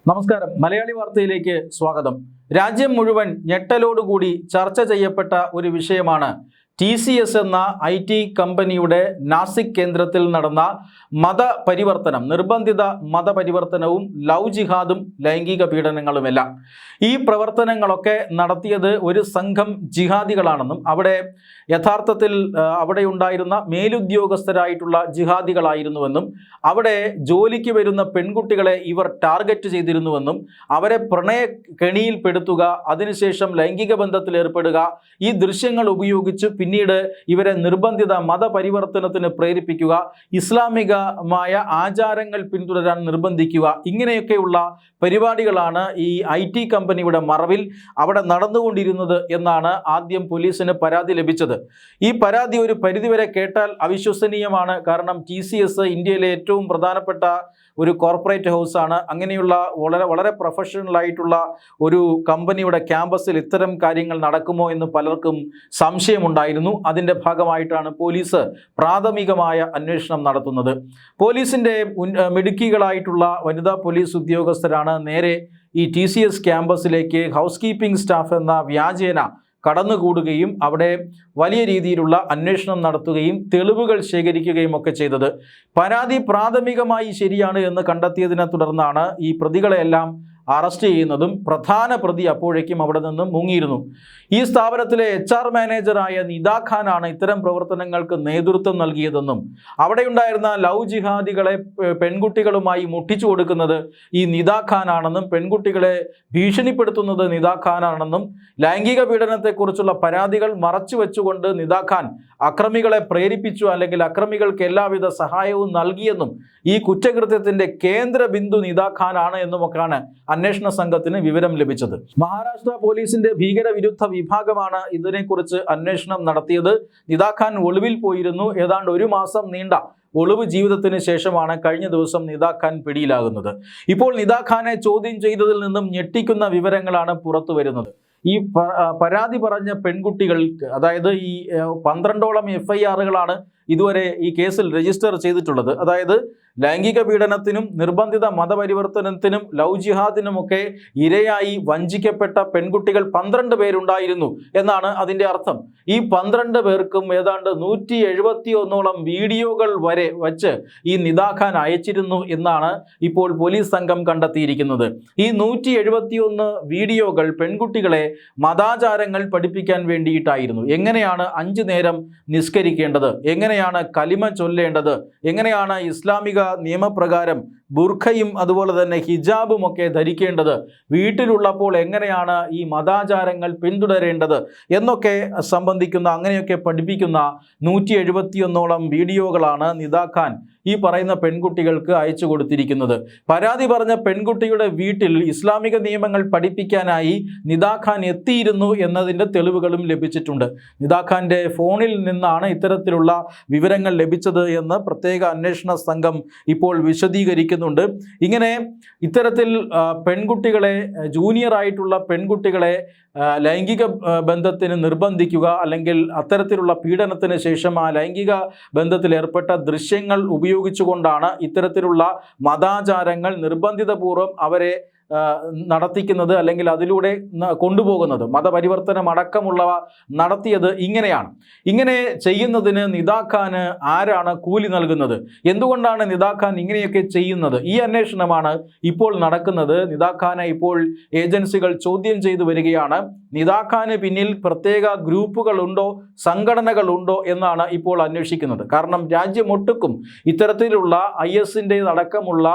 നമസ്കാരം. മലയാളി വാർത്തയിലേക്ക് സ്വാഗതം. രാജ്യം മുഴുവൻ ഞെട്ടലോടുകൂടി ചർച്ച ചെയ്യപ്പെട്ട ഒരു വിഷയമാണ് TCS എന്ന IT കമ്പനിയുടെ നാസിക് കേന്ദ്രത്തിൽ നടന്ന മതപരിവർത്തനം, നിർബന്ധിത മതപരിവർത്തനവും ലവ് ജിഹാദും ലൈംഗിക പീഡനങ്ങളുമെല്ലാം. ഈ പ്രവർത്തനങ്ങളൊക്കെ നടത്തിയത് ഒരു സംഘം ജിഹാദികളാണെന്നും അവിടെ യഥാർത്ഥത്തിൽ അവിടെ ഉണ്ടായിരുന്ന മേലുദ്യോഗസ്ഥരായിട്ടുള്ള ജിഹാദികളായിരുന്നുവെന്നും അവിടെ ജോലിക്ക് വരുന്ന പെൺകുട്ടികളെ ഇവർ ടാർഗറ്റ് ചെയ്തിരുന്നുവെന്നും അവരെ പ്രണയ കെണിയിൽപ്പെടുത്തുക, അതിനുശേഷം ലൈംഗിക ബന്ധത്തിൽ ഏർപ്പെടുക, ഈ ദൃശ്യങ്ങൾ ഉപയോഗിച്ച് പിന്നീട് ഇവരെ നിർബന്ധിത മതപരിവർത്തനത്തിന് പ്രേരിപ്പിക്കുക, ഇസ്ലാമികമായ ആചാരങ്ങൾ പിന്തുടരാൻ നിർബന്ധിക്കുക, ഇങ്ങനെയൊക്കെയുള്ള പരിപാടികളാണ് ഈ IT കമ്പനിയുടെ മറവിൽ അവിടെ നടന്നുകൊണ്ടിരുന്നത് എന്നാണ് ആദ്യം പോലീസിന് പരാതി ലഭിച്ചത്. ഈ പരാതി ഒരു പരിധിവരെ കേട്ടാൽ അവിശ്വസനീയമാണ്. കാരണം TCS ഇന്ത്യയിലെ ഏറ്റവും പ്രധാനപ്പെട്ട ഒരു കോർപ്പറേറ്റ് ഹൗസാണ്. അങ്ങനെയുള്ള വളരെ പ്രൊഫഷണൽ ആയിട്ടുള്ള ഒരു കമ്പനിയുടെ ക്യാമ്പസിൽ ഇത്തരം കാര്യങ്ങൾ നടക്കുമോ എന്ന് പലർക്കും സംശയമുണ്ടായിരുന്നു. അതിൻ്റെ ഭാഗമായിട്ടാണ് പോലീസ് പ്രാഥമികമായ അന്വേഷണം നടത്തുന്നത്. പോലീസിൻ്റെ മിടുക്കികളായിട്ടുള്ള വനിതാ പോലീസ് ഉദ്യോഗസ്ഥരാണ് നേരെ ഈ TCS ക്യാമ്പസിലേക്ക് ഹൗസ് കീപ്പിംഗ് സ്റ്റാഫ് എന്ന വ്യാജേന കടന്നുകൂടുകയും അവിടെ വലിയ രീതിയിലുള്ള അന്വേഷണം നടത്തുകയും തെളിവുകൾ ശേഖരിക്കുകയും ഒക്കെ ചെയ്തത്. പരാതി പ്രാഥമികമായി ശരിയാണ് എന്ന് കണ്ടെത്തിയതിനെ തുടർന്നാണ് ഈ പ്രതികളെല്ലാം അറസ്റ്റ് ചെയ്യുന്നതും പ്രധാന പ്രതി അപ്പോഴേക്കും അവിടെ നിന്നും മുങ്ങിയിരുന്നു. ഈ സ്ഥാപനത്തിലെ HR മാനേജറായ നിദാ ഖാനാണ് ഇത്തരം പ്രവർത്തനങ്ങൾക്ക് നേതൃത്വം നൽകിയതെന്നും അവിടെയുണ്ടായിരുന്ന ലവ് ജിഹാദികളെ പെൺകുട്ടികളുമായി മുട്ടിച്ചു കൊടുക്കുന്നത് ഈ നിദാ ഖാനാണെന്നും പെൺകുട്ടികളെ ഭീഷണിപ്പെടുത്തുന്നത് നിദാ ഖാനാണെന്നും ലൈംഗിക പീഡനത്തെക്കുറിച്ചുള്ള പരാതികൾ മറച്ചു വെച്ചുകൊണ്ട് നിദാ ഖാൻ അക്രമികളെ പ്രേരിപ്പിച്ചു, അല്ലെങ്കിൽ അക്രമികൾക്ക് എല്ലാവിധ സഹായവും നൽകിയെന്നും ഈ കുറ്റകൃത്യത്തിൻ്റെ കേന്ദ്ര ബിന്ദു നിദാ ഖാനാണ് എന്നുമൊക്കെയാണ് അന്വേഷണ സംഘത്തിന് വിവരം ലഭിച്ചത്. മഹാരാഷ്ട്ര പോലീസിന്റെ ഭീകരവിരുദ്ധ വിഭാഗമാണ് ഇതിനെക്കുറിച്ച് അന്വേഷണം നടത്തിയത്. നിദാ ഖാൻ ഒളിവിൽ പോയിരുന്നു. ഏതാണ്ട് 1 മാസം നീണ്ട ഒളിവ് ജീവിതത്തിന് ശേഷമാണ് കഴിഞ്ഞ ദിവസം നിദാ ഖാൻ പിടിയിലാകുന്നത്. ഇപ്പോൾ നിദാ ഖാനെ ചോദ്യം ചെയ്തതിൽ നിന്നും ഞെട്ടിക്കുന്ന വിവരങ്ങളാണ് പുറത്തു വരുന്നത്. ഈ പരാതി പറഞ്ഞ പെൺകുട്ടികൾക്ക്, അതായത് ഈ 12ഓളം FIRകളാണ് ഇതുവരെ ഈ കേസിൽ രജിസ്റ്റർ ചെയ്തിട്ടുള്ളത്. അതായത് ലൈംഗിക പീഡനത്തിനും നിർബന്ധിത മതപരിവർത്തനത്തിനും ലവ് ജിഹാദിനുമൊക്കെ ഇരയായി വഞ്ചിക്കപ്പെട്ട പെൺകുട്ടികൾ 12 പേരുണ്ടായിരുന്നു എന്നാണ് അതിൻ്റെ അർത്ഥം. ഈ 12 പേർക്കും ഏതാണ്ട് 171ഓളം വീഡിയോകൾ വരെ വച്ച് ഈ നിദാ ഖാൻ അയച്ചിരുന്നു എന്നാണ് ഇപ്പോൾ പോലീസ് സംഘം കണ്ടെത്തിയിരിക്കുന്നത്. ഈ 171 വീഡിയോകൾ പെൺകുട്ടികളെ മതാചാരങ്ങൾ പഠിപ്പിക്കാൻ വേണ്ടിയിട്ടായിരുന്നു. എങ്ങനെയാണ് 5 നേരം നിസ്കരിക്കേണ്ടത്, എങ്ങനെയാണ് കലിമ ചൊല്ലേണ്ടത്, എങ്ങനെയാണ് ഇസ്ലാമിക നിയമപ്രകാരം ബുർഖയും അതുപോലെ തന്നെ ഹിജാബും ഒക്കെ ധരിക്കേണ്ടത്, വീട്ടിലുള്ളപ്പോൾ എങ്ങനെയാണ് ഈ മതാചാരങ്ങൾ പിന്തുടരേണ്ടത് എന്നൊക്കെ സംബന്ധിക്കുന്ന, അങ്ങനെയൊക്കെ പഠിപ്പിക്കുന്ന 171ഓളം വീഡിയോകളാണ് നിദാ ഖാൻ ഈ പറയുന്ന പെൺകുട്ടികൾക്ക് അയച്ചു കൊടുത്തിരിക്കുന്നത്. പരാതി പറഞ്ഞ പെൺകുട്ടിയുടെ വീട്ടിൽ ഇസ്ലാമിക നിയമങ്ങൾ പഠിപ്പിക്കാനായി നിദാ ഖാൻ എത്തിയിരുന്നു എന്നതിൻ്റെ തെളിവുകളും ലഭിച്ചിട്ടുണ്ട്. നിദാ ഖാൻ്റെ ഫോണിൽ നിന്നാണ് ഇത്തരത്തിലുള്ള വിവരങ്ങൾ ലഭിച്ചത് എന്ന് പ്രത്യേക അന്വേഷണ സംഘം ഇപ്പോൾ വിശദീകരിക്കുന്നുണ്ട്. ഇങ്ങനെ ഇത്തരത്തിൽ പെൺകുട്ടികളെ, ജൂനിയർ ആയിട്ടുള്ള പെൺകുട്ടികളെ ലൈംഗിക ബന്ധത്തിന് നിർബന്ധിക്കുക, അല്ലെങ്കിൽ അത്തരത്തിലുള്ള പീഡനത്തിന് ശേഷം ആ ലൈംഗിക ബന്ധത്തിൽ ഏർപ്പെട്ട ദൃശ്യങ്ങൾ ഉപയോഗിച്ചുകൊണ്ടാണ് ഇത്തരത്തിലുള്ള മതാചാരങ്ങൾ നിർബന്ധിതപൂർവ്വം അവരെ നടത്തിക്കുന്നത്, അല്ലെങ്കിൽ അതിലൂടെ കൊണ്ടുപോകുന്നത്. മതപരിവർത്തനം അടക്കമുള്ളവ നടത്തിയത് ഇങ്ങനെയാണ്. ഇങ്ങനെ ചെയ്യുന്നതിന് നിദാ ഖാന് ആരാണ് കൂലി നൽകുന്നത്, എന്തുകൊണ്ടാണ് നിദാ ഖാൻ ഇങ്ങനെയൊക്കെ ചെയ്യുന്നത്? ഈ അന്വേഷണമാണ് ഇപ്പോൾ നടക്കുന്നത്. നിദാ ഖാനെ ഇപ്പോൾ ഏജൻസികൾ ചോദ്യം ചെയ്തു വരികയാണ്. നിദാ ഖാന് പിന്നിൽ പ്രത്യേക ഗ്രൂപ്പുകളുണ്ടോ, സംഘടനകളുണ്ടോ എന്നാണ് ഇപ്പോൾ അന്വേഷിക്കുന്നത്. കാരണം രാജ്യമൊട്ടുക്കും ഇത്തരത്തിലുള്ള ISന്റെ അടക്കമുള്ള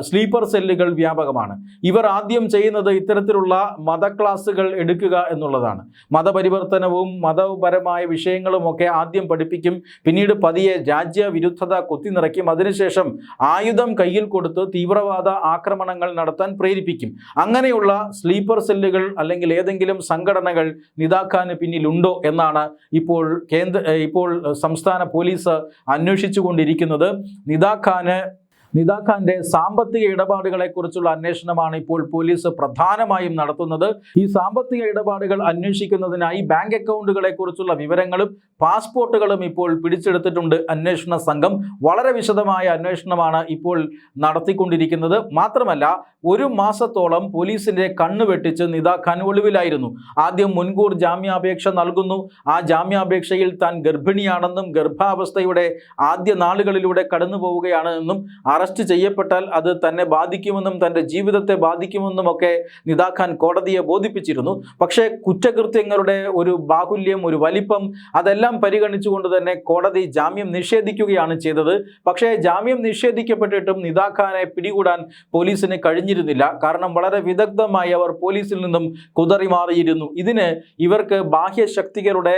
സ്ലീപ്പർ സെല്ലുകൾ വ്യാപകമാണ്. ഇവർ ആദ്യം ചെയ്യുന്നത് ഇത്തരത്തിലുള്ള മത ക്ലാസുകൾ എടുക്കുക എന്നുള്ളതാണ്. മതപരിവർത്തനവും മതപരമായ വിഷയങ്ങളുമൊക്കെ ആദ്യം പഠിപ്പിക്കും, പിന്നീട് പതിയെ രാജ്യവിരുദ്ധത കുത്തിനിറയ്ക്കും, അതിനുശേഷം ആയുധം കയ്യിൽ കൊടുത്ത് തീവ്രവാദ ആക്രമണങ്ങൾ നടത്താൻ പ്രേരിപ്പിക്കും. അങ്ങനെയുള്ള സ്ലീപ്പർ സെല്ലുകൾ അല്ലെങ്കിൽ ഏതെങ്കിലും സംഘടനകൾ നിദാ ഖാന് പിന്നിലുണ്ടോ എന്നാണ് ഇപ്പോൾ സംസ്ഥാന പോലീസ് അന്വേഷിച്ചു കൊണ്ടിരിക്കുന്നത്. നിദാ ഖാന് നിദാ ഖാന്റെ സാമ്പത്തിക ഇടപാടുകളെക്കുറിച്ചുള്ള അന്വേഷണമാണ് ഇപ്പോൾ പോലീസ് പ്രധാനമായും നടത്തുന്നത്. ഈ സാമ്പത്തിക ഇടപാടുകൾ അന്വേഷിക്കുന്നതിനായി ബാങ്ക് അക്കൗണ്ടുകളെക്കുറിച്ചുള്ള വിവരങ്ങളും പാസ്പോർട്ടുകളും ഇപ്പോൾ പിടിച്ചെടുത്തിട്ടുണ്ട് അന്വേഷണ സംഘം. വളരെ വിശദമായ അന്വേഷണമാണ് ഇപ്പോൾ നടത്തിക്കൊണ്ടിരിക്കുന്നത്. മാത്രമല്ല, 1 മാസത്തോളം പോലീസിന്റെ കണ്ണു വെട്ടിച്ച് നിദാ ഖാൻ ഒളിവിലായിരുന്നു. ആദ്യം മുൻകൂർ ജാമ്യാപേക്ഷ നൽകുന്നു. ആ ജാമ്യാപേക്ഷയിൽ താൻ ഗർഭിണിയാണെന്നും ഗർഭാവസ്ഥയുടെ ആദ്യ നാളുകളിലൂടെ കടന്നു പോവുകയാണ് എന്നും അറസ്റ്റ് ചെയ്യപ്പെട്ടാൽ അത് തന്നെ ബാധിക്കുമെന്നും തൻ്റെ ജീവിതത്തെ ബാധിക്കുമെന്നും ഒക്കെ നിദാ ഖാൻ കോടതിയെ ബോധിപ്പിച്ചിരുന്നു. പക്ഷേ കുറ്റകൃത്യങ്ങളുടെ ഒരു ബാഹുല്യം, ഒരു വലിപ്പം, അതെല്ലാം പരിഗണിച്ചുകൊണ്ട് തന്നെ കോടതി ജാമ്യം നിഷേധിക്കുകയാണ് ചെയ്തത്. പക്ഷേ ജാമ്യം നിഷേധിക്കപ്പെട്ടിട്ടും നിദാ ഖാനെ പിടികൂടാൻ പോലീസിന് കഴിഞ്ഞിരുന്നില്ല. കാരണം വളരെ വിദഗ്ധമായി അവർ പോലീസിൽ നിന്നും കുതറി മാറിയിരുന്നു. ഇതിന് ഇവർക്ക് ബാഹ്യശക്തികളുടെ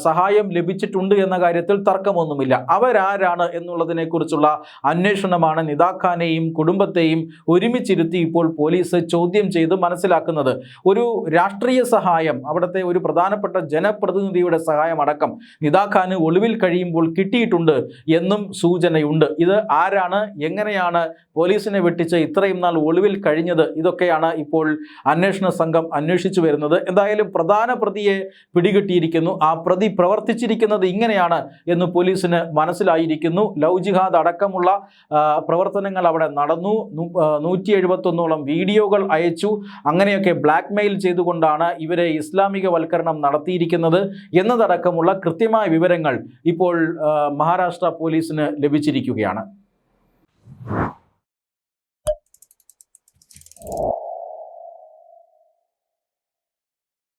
സഹായം ലഭിച്ചിട്ടുണ്ട് എന്ന കാര്യത്തിൽ തർക്കമൊന്നുമില്ല. അവരാരാണ് എന്നുള്ളതിനെക്കുറിച്ചുള്ള അന്വേഷണമാണ് നിദാ ഖാനെയും കുടുംബത്തെയും ഒരുമിച്ചിരുത്തി ഇപ്പോൾ പോലീസ് ചോദ്യം ചെയ്ത് മനസ്സിലാക്കുന്നത്. ഒരു രാഷ്ട്രീയ സഹായം, അവിടുത്തെ ഒരു പ്രധാനപ്പെട്ട ജനപ്രതിനിധിയുടെ സഹായം അടക്കം നിദാ ഖാന് ഒളിവിൽ കഴിയുമ്പോൾ കിട്ടിയിട്ടുണ്ട് എന്നും സൂചനയുണ്ട്. ഇത് ആരാണ്, എങ്ങനെയാണ് പോലീസിനെ വെട്ടിച്ച് ഇത്രയും നാൾ ഒളിവിൽ കഴിഞ്ഞത്, ഇതൊക്കെയാണ് ഇപ്പോൾ അന്വേഷണ സംഘം അന്വേഷിച്ചു വരുന്നത്. എന്തായാലും പ്രധാന പ്രതിയെ പിടികിട്ടിയിരിക്കുന്നു. ആ പ്രതി പ്രവർത്തിച്ചിരിക്കുന്നത് ഇങ്ങനെയാണ് എന്ന് പോലീസിന് മനസ്സിലായിരിക്കുന്നു. ലവ് ജിഹാദ് അടക്കമുള്ള പ്രവർത്തനങ്ങൾ അവിടെ നടന്നു. 171ഓളം വീഡിയോകൾ അയച്ചു. അങ്ങനെയൊക്കെ ബ്ലാക്ക് മെയിൽ ചെയ്തുകൊണ്ടാണ് ഇവരെ ഇസ്ലാമികവൽക്കരണം നടത്തിയിരിക്കുന്നത് എന്നതടക്കമുള്ള കൃത്യമായ വിവരങ്ങൾ ഇപ്പോൾ മഹാരാഷ്ട്ര പോലീസിന് ലഭിച്ചിരിക്കുകയാണ്.